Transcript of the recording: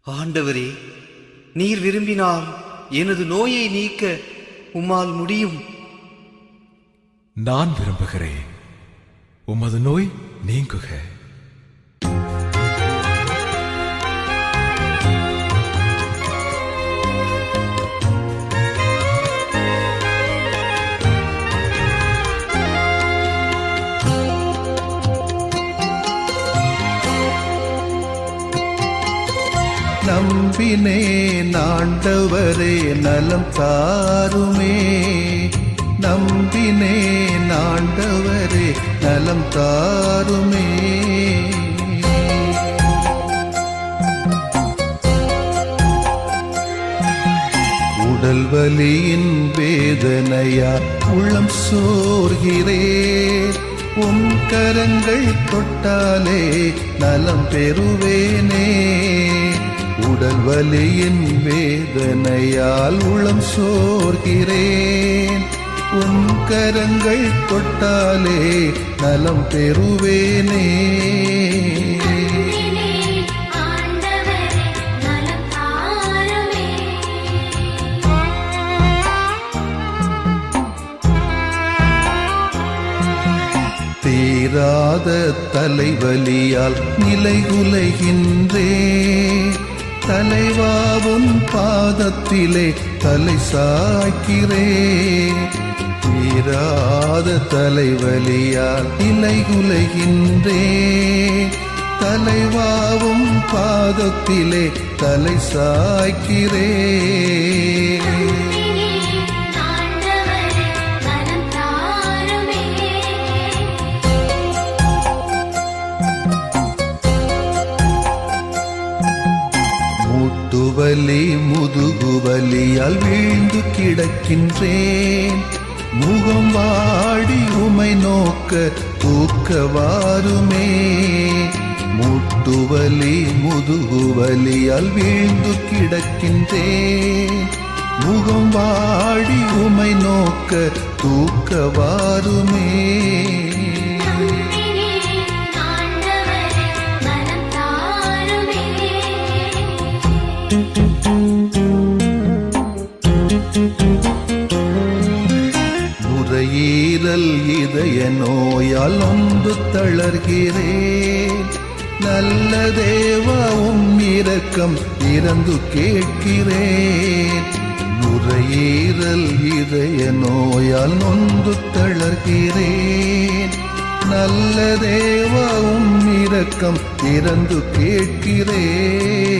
ஆண்டவரே, நீர் விரும்பினால் எனது நோயை நீக்க உம்மால் முடியும். நான் விரும்புகிறேன், உமது நோய் நீங்குக. நம்பினேன் ஆண்டவரே, நலம் தாருமே. நம்பினேன் ஆண்டவரே, நலம் தாருமே. உடல் வலியின் வேதனையா உள்ளம் சோர்கிறேன். உம் கரங்கள் தொட்டாலே நலம் பெறுவேனே. உடல் வலியின் வேதனையால் உளம் சோர்கிறேன். உன் கரங்கள் தொட்டாலே நலம் பெறுவேனே. தீராத தலைவலியால் நிலைகுலைகின்றேன். தலைவாவும் பாதத்திலே தலை சாய்க்கிறேன். தீராத தலைவலியால் நிலைகுலைகின்றேன். தலைவாவும் பாதத்திலே தலை சாய்க்கிறேன். முட்டுவலி முதுகுவலியால் வீழ்ந்து கிடக்கின்றேன். முகம் வாடி உமை நோக்க தூக்கவாருமே. முட்டுவலி முதுகுவலியால் வீழ்ந்து கிடக்கின்றேன். முகம் வாடி உமை நோக்க தூக்கவாருமே. நுரையீரல் இதய நோயால் நொந்து தளர்கிறேன். நல்ல தேவா உம் இரக்கம் இறந்து கேட்கிறேன். நுரையீரல் இதய நோயால் நொந்து தளர்கிறேன். நல்ல தேவா உம் இரக்கம் இறந்து கேட்கிறேன்.